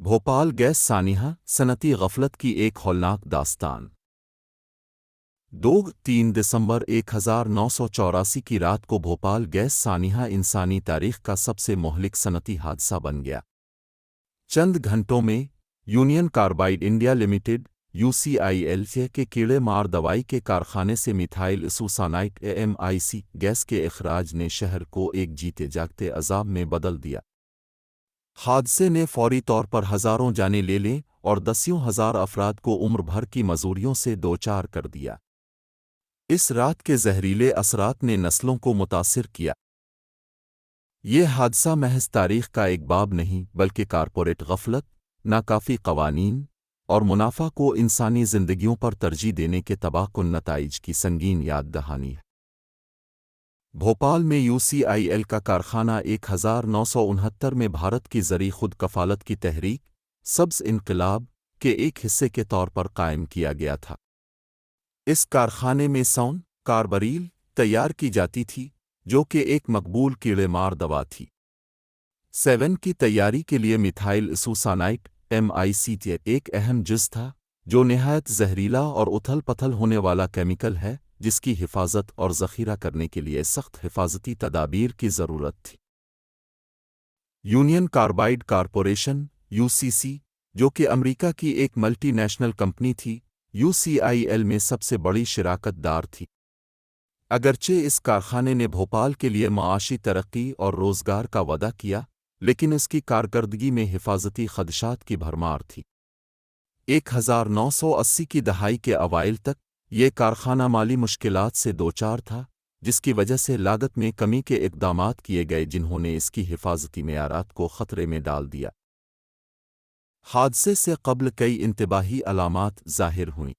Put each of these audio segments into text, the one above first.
Bhopal gas سانحہ صنعتی غفلت کی ایک ہولناک داستان 2-3 دسمبر 1984 کی رات کو بھوپال گیس سانحہ انسانی تاریخ کا سب سے مہلک صنعتی حادثہ بن گیا۔ چند گھنٹوں میں union carbide India limited (UCIL) کے کیڑے مار دوائی کے کارخانے سے میتھائل ایسوسانائٹ (MIC) گیس کے اخراج نے شہر کو ایک جیتے جاگتے عذاب میں بدل دیا۔ حادثے نے فوری طور پر ہزاروں جانیں لے لیں اور دسیوں ہزار افراد کو عمر بھر کی مزوریوں سے دوچار کر دیا۔ اس رات کے زہریلے اثرات نے نسلوں کو متاثر کیا۔ یہ حادثہ محض تاریخ کا ایک باب نہیں بلکہ کارپوریٹ غفلت، ناکافی قوانین اور منافع کو انسانی زندگیوں پر ترجیح دینے کے تباہ کن نتائج کی سنگین یاد دہانی ہے۔ بھوپال میں UCIL کا کارخانہ 1969 میں بھارت کی زرعی خود کفالت کی تحریک سبز انقلاب کے ایک حصے کے طور پر قائم کیا گیا تھا۔ اس کارخانے میں سون کاربریل تیار کی جاتی تھی جو کہ ایک مقبول کیڑے مار دوا تھی۔ 7 کی تیاری کے لیے میتھائل ایسوسانائٹ MIC ایک اہم جز تھا جو نہایت زہریلا اور اتھل پتھل ہونے والا کیمیکل ہے جس کی حفاظت اور ذخیرہ کرنے کے لیے سخت حفاظتی تدابیر کی ضرورت تھی۔ یونین کاربائڈ کارپوریشن UCC جو کہ امریکہ کی ایک ملٹی نیشنل کمپنی تھی UCIL میں سب سے بڑی شراکت دار تھی۔ اگرچہ اس کارخانے نے بھوپال کے لیے معاشی ترقی اور روزگار کا وعدہ کیا لیکن اس کی کارکردگی میں حفاظتی خدشات کی بھرمار تھی۔ 1980 کی دہائی کے اوائل تک یہ کارخانہ مالی مشکلات سے دوچار تھا جس کی وجہ سے لاگت میں کمی کے اقدامات کیے گئے جنہوں نے اس کی حفاظتی معیارات کو خطرے میں ڈال دیا۔ حادثے سے قبل کئی انتباہی علامات ظاہر ہوئیں۔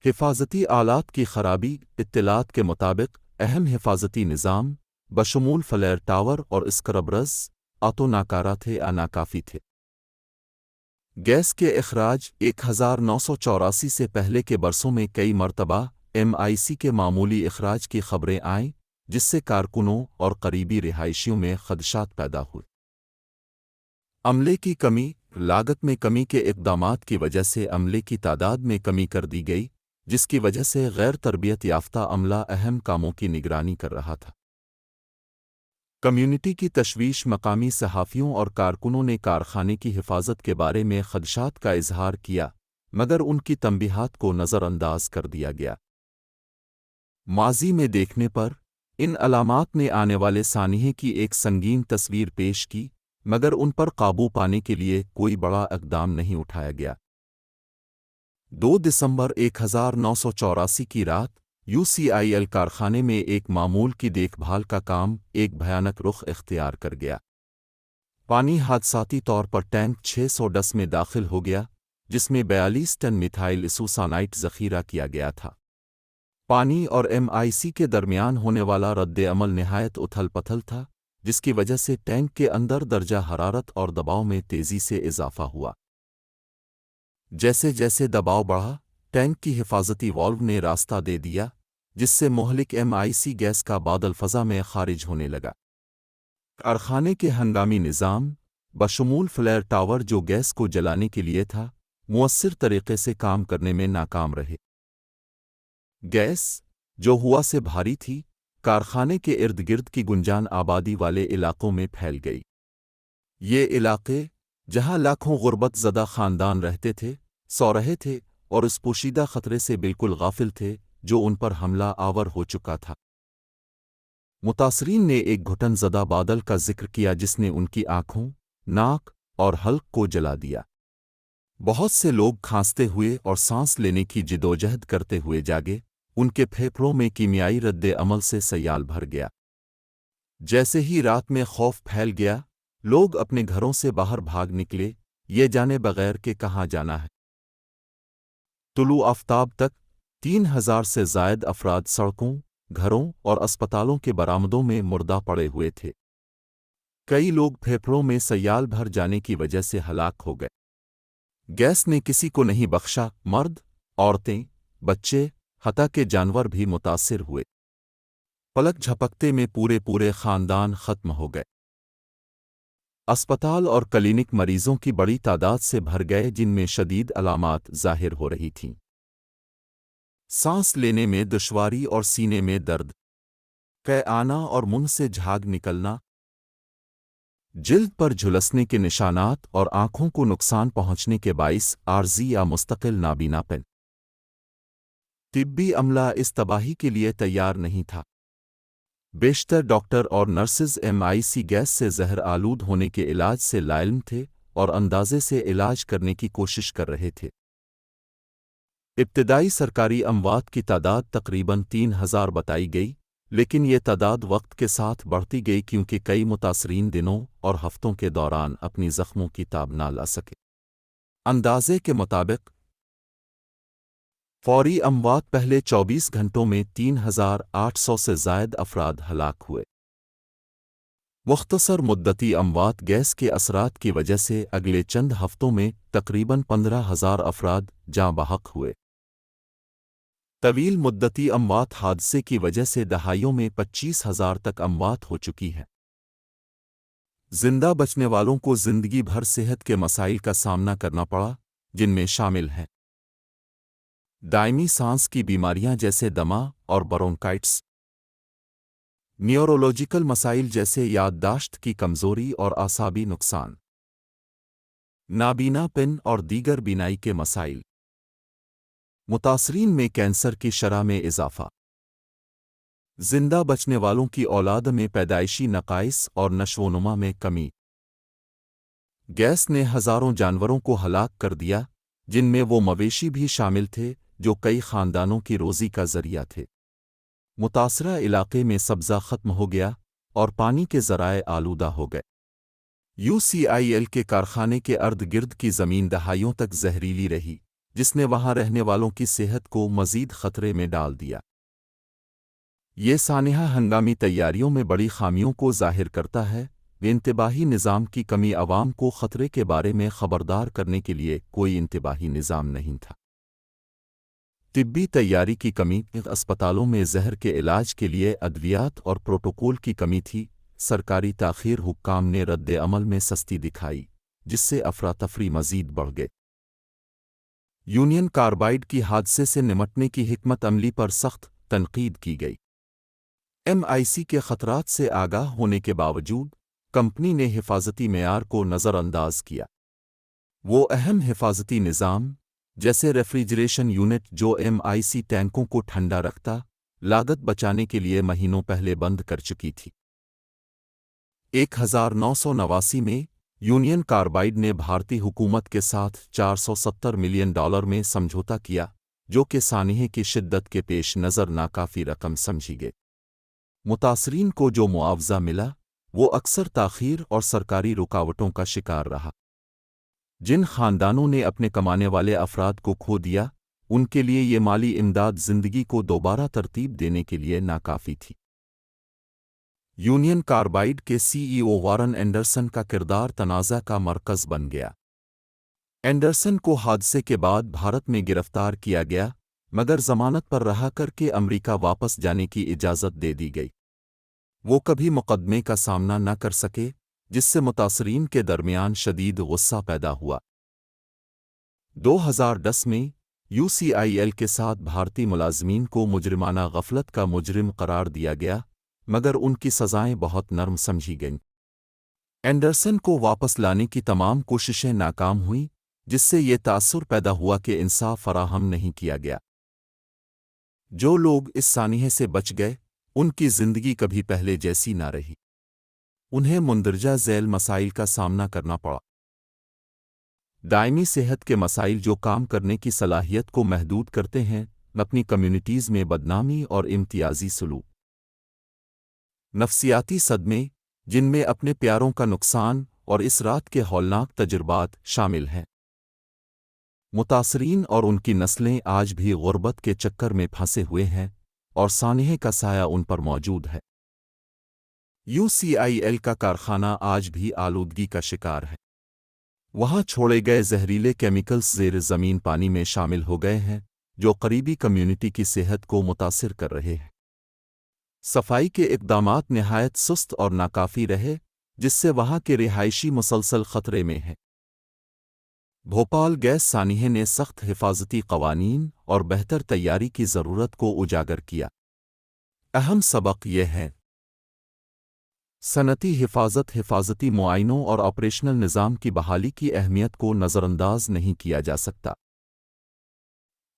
حفاظتی آلات کی خرابی۔ اطلاعات کے مطابق اہم حفاظتی نظام بشمول فلیئر ٹاور اور اسکربرز آٹو ناکارہ تھے یا ناکافی تھے۔ گیس کے اخراج 1984 سے پہلے کے برسوں میں کئی مرتبہ MIC کے معمولی اخراج کی خبریں آئیں جس سے کارکنوں اور قریبی رہائشیوں میں خدشات پیدا ہوئے۔ عملے کی کمی۔ لاگت میں کمی کے اقدامات کی وجہ سے عملے کی تعداد میں کمی کر دی گئی جس کی وجہ سے غیر تربیت یافتہ عملہ اہم کاموں کی نگرانی کر رہا تھا۔ کمیونٹی کی تشویش۔ مقامی صحافیوں اور کارکنوں نے کارخانے کی حفاظت کے بارے میں خدشات کا اظہار کیا مگر ان کی تنبیہات کو نظر انداز کر دیا گیا۔ ماضی میں دیکھنے پر ان علامات نے آنے والے سانحے کی ایک سنگین تصویر پیش کی مگر ان پر قابو پانے کے لیے کوئی بڑا اقدام نہیں اٹھایا گیا۔ 2 دسمبر 1984 کی رات UCIL کارخانے میں ایک معمول کی دیکھ بھال کا کام ایک بھیانک رخ اختیار کر گیا۔ پانی حادثاتی طور پر ٹینک 610 میں داخل ہو گیا جس میں 42 ٹن میتھائل ایسوسانائٹ ذخیرہ کیا گیا تھا۔ پانی اور MIC کے درمیان ہونے والا رد عمل نہایت اتھل پتھل تھا جس کی وجہ سے ٹینک کے اندر درجہ حرارت اور دباؤ میں تیزی سے اضافہ ہوا۔ جیسے جیسے دباؤ بڑھا ٹینک کی حفاظتی والو نے راستہ دے دیا جس سے مہلک MIC گیس کا بادل فضا میں خارج ہونے لگا۔ کارخانے کے ہنگامی نظام بشمول فلیئر ٹاور جو گیس کو جلانے کے لیے تھا مؤثر طریقے سے کام کرنے میں ناکام رہے۔ گیس جو ہوا سے بھاری تھی کارخانے کے ارد گرد کی گنجان آبادی والے علاقوں میں پھیل گئی۔ یہ علاقے جہاں لاکھوں غربت زدہ خاندان رہتے تھے سو رہے تھے اور اس پوشیدہ خطرے سے بالکل غافل تھے جو ان پر حملہ آور ہو چکا تھا۔ متاثرین نے ایک گھٹن زدہ بادل کا ذکر کیا جس نے ان کی آنکھوں، ناک اور حلق کو جلا دیا۔ بہت سے لوگ کھانستے ہوئے اور سانس لینے کی جدوجہد کرتے ہوئے جاگے، ان کے پھیپھڑوں میں کیمیائی رد عمل سے سیال بھر گیا۔ جیسے ہی رات میں خوف پھیل گیا لوگ اپنے گھروں سے باہر بھاگ نکلے یہ جانے بغیر کہ کہاں جانا ہے۔ طلوع آفتاب تک 3000 سے زائد افراد سڑکوں، گھروں اور اسپتالوں کے برآمدوں میں مردہ پڑے ہوئے تھے۔ کئی لوگ پھیپھڑوں میں سیال بھر جانے کی وجہ سے ہلاک ہو گئے۔ گیس نے کسی کو نہیں بخشا، مرد، عورتیں، بچے، حتیٰ کہ جانور بھی متاثر ہوئے۔ پلک جھپکتے میں پورے خاندان ختم ہو گئے۔ اسپتال اور کلینک مریضوں کی بڑی تعداد سے بھر گئے جن میں شدید علامات ظاہر ہو رہی تھیں۔ سانس لینے میں دشواری اور سینے میں درد، قے آنا اور منہ سے جھاگ نکلنا، جلد پر جھلسنے کے نشانات اور آنکھوں کو نقصان پہنچنے کے باعث عارضی یا مستقل نابینا پن۔ طبی عملہ اس تباہی کے لیے تیار نہیں تھا۔ بیشتر ڈاکٹر اور نرسز MIC گیس سے زہر آلود ہونے کے علاج سے لاعلم تھے اور اندازے سے علاج کرنے کی کوشش کر رہے تھے۔ ابتدائی سرکاری اموات کی تعداد تقریباً 3000 بتائی گئی، لیکن یہ تعداد وقت کے ساتھ بڑھتی گئی کیونکہ کئی متاثرین دنوں اور ہفتوں کے دوران اپنی زخموں کی تاب نہ لا سکے۔ اندازے کے مطابق فوری اموات پہلے 24 گھنٹوں میں 3800 سے زائد افراد ہلاک ہوئے۔ مختصر مدتی اموات گیس کے اثرات کی وجہ سے اگلے چند ہفتوں میں تقریباً 15,000 افراد جاں بحق ہوئے۔ طویل مدتی اموات حادثے کی وجہ سے دہائیوں میں 25,000 تک اموات ہو چکی ہے۔ زندہ بچنے والوں کو زندگی بھر صحت کے مسائل کا سامنا کرنا پڑا، جن میں شامل ہیں دائمی سانس کی بیماریاں جیسے دمہ اور برونکائٹس، نیورولوجیکل مسائل جیسے یادداشت کی کمزوری اور اعصابی نقصان، نابینا پن اور دیگر بینائی کے مسائل، متاثرین میں کینسر کی شرح میں اضافہ، زندہ بچنے والوں کی اولاد میں پیدائشی نقائص اور نشو و نما میں کمی۔ گیس نے ہزاروں جانوروں کو ہلاک کر دیا، جن میں وہ مویشی بھی شامل تھے جو کئی خاندانوں کی روزی کا ذریعہ تھے۔ متاثرہ علاقے میں سبزہ ختم ہو گیا اور پانی کے ذرائع آلودہ ہو گئے۔ UCIL کے کارخانے کے ارد گرد کی زمین دہائیوں تک زہریلی رہی، جس نے وہاں رہنے والوں کی صحت کو مزید خطرے میں ڈال دیا۔ یہ سانحہ ہنگامی تیاریوں میں بڑی خامیوں کو ظاہر کرتا ہے۔ انتباہی نظام کی کمی، عوام کو خطرے کے بارے میں خبردار کرنے کے لیے کوئی انتباہی نظام نہیں تھا۔ طبی تیاری کی کمی، اسپتالوں میں زہر کے علاج کے لیے ادویات اور پروٹوکول کی کمی تھی۔ سرکاری تاخیر، حکام نے رد عمل میں سستی دکھائی، جس سے افراتفری مزید بڑھ گئے۔ یونین کاربائڈ کی حادثے سے نمٹنے کی حکمت عملی پر سخت تنقید کی گئی۔ MIC کے خطرات سے آگاہ ہونے کے باوجود کمپنی نے حفاظتی معیار کو نظر انداز کیا۔ وہ اہم حفاظتی نظام جیسے ریفریجریشن یونٹ جو MIC ٹینکوں کو ٹھنڈا رکھتا، لاگت بچانے کے لیے مہینوں پہلے بند کر چکی تھی۔ 1989 میں یونین کاربائڈ نے بھارتی حکومت کے ساتھ $470 ملین میں سمجھوتا کیا، جو کہ سانحے کی شدت کے پیش نظر ناکافی رقم سمجھی گئی۔ متاثرین کو جو معاوضہ ملا، وہ اکثر تاخیر اور سرکاری رکاوٹوں کا شکار رہا۔ جن خاندانوں نے اپنے کمانے والے افراد کو کھو دیا، ان کے لیے یہ مالی امداد زندگی کو دوبارہ ترتیب دینے کے لیے ناکافی تھی۔ یونین کاربائڈ کے CEO وارن اینڈرسن کا کردار تنازع کا مرکز بن گیا۔ اینڈرسن کو حادثے کے بعد بھارت میں گرفتار کیا گیا، مگر ضمانت پر رہا کر کے امریکہ واپس جانے کی اجازت دے دی گئی۔ وہ کبھی مقدمے کا سامنا نہ کر سکے، جس سے متاثرین کے درمیان شدید غصہ پیدا ہوا۔ 2010 میں UCIL کے ساتھ بھارتی ملازمین کو مجرمانہ غفلت کا مجرم قرار دیا گیا، مگر ان کی سزائیں بہت نرم سمجھی گئیں۔ اینڈرسن کو واپس لانے کی تمام کوششیں ناکام ہوئیں، جس سے یہ تاثر پیدا ہوا کہ انصاف فراہم نہیں کیا گیا۔ جو لوگ اس سانحے سے بچ گئے، ان کی زندگی کبھی پہلے جیسی نہ رہی۔ انہیں مندرجہ ذیل مسائل کا سامنا کرنا پڑا۔ دائمی صحت کے مسائل جو کام کرنے کی صلاحیت کو محدود کرتے ہیں، اپنی کمیونٹیز میں بدنامی اور امتیازی سلوک، نفسیاتی صدمے جن میں اپنے پیاروں کا نقصان اور اس رات کے ہولناک تجربات شامل ہیں۔ متاثرین اور ان کی نسلیں آج بھی غربت کے چکر میں پھنسے ہوئے ہیں اور سانحے کا سایہ ان پر موجود ہے۔ UCIL کا کارخانہ آج بھی آلودگی کا شکار ہے۔ وہاں چھوڑے گئے زہریلے کیمیکلز زیر زمین پانی میں شامل ہو گئے ہیں، جو قریبی کمیونٹی کی صحت کو متاثر کر رہے ہیں۔ صفائی کے اقدامات نہایت سست اور ناکافی رہے، جس سے وہاں کے رہائشی مسلسل خطرے میں ہیں۔ بھوپال گیس سانحے نے سخت حفاظتی قوانین اور بہتر تیاری کی ضرورت کو اجاگر کیا۔ اہم سبق یہ ہے: صنعتی حفاظتی معائنوں اور آپریشنل نظام کی بحالی کی اہمیت کو نظر انداز نہیں کیا جا سکتا۔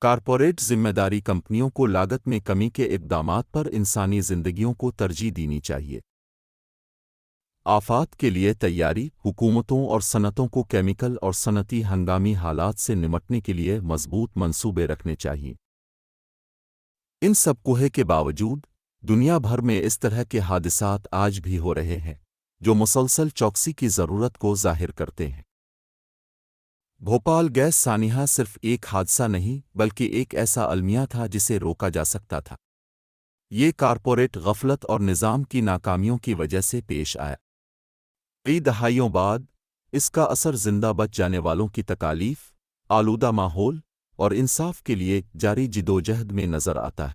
کارپوریٹ ذمہ داری کمپنیوں کو لاگت میں کمی کے اقدامات پر انسانی زندگیوں کو ترجیح دینی چاہیے۔ آفات کے لیے تیاری: حکومتوں اور صنعتوں کو کیمیکل اور صنعتی ہنگامی حالات سے نمٹنے کے لیے مضبوط منصوبے رکھنے چاہئیں۔ ان سب کوہ کے باوجود دنیا بھر میں اس طرح کے حادثات آج بھی ہو رہے ہیں جو مسلسل چوکسی کی ضرورت کو ظاہر کرتے ہیں۔ بھوپال گیس سانحہ صرف ایک حادثہ نہیں بلکہ ایک ایسا المیہ تھا جسے روکا جا سکتا تھا۔ یہ کارپوریٹ غفلت اور نظام کی ناکامیوں کی وجہ سے پیش آیا۔ کئی دہائیوں بعد اس کا اثر زندہ بچ جانے والوں کی تکالیف، آلودہ ماحول اور انصاف کے لیے جاری جدوجہد میں نظر آتا ہے۔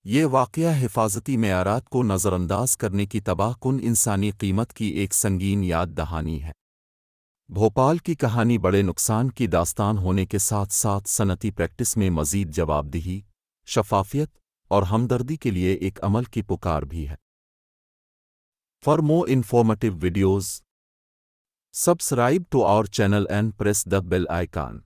یہ واقعہ حفاظتی معیارات کو نظر انداز کرنے کی تباہ کن انسانی قیمت کی ایک سنگین یاد دہانی ہے۔ بھوپال کی کہانی بڑے نقصان کی داستان ہونے کے ساتھ ساتھ صنعتی پریکٹس میں مزید جواب دہی، شفافیت اور ہمدردی کے لیے ایک عمل کی پکار بھی ہے۔ For more informative videos, subscribe to our channel and press the bell icon.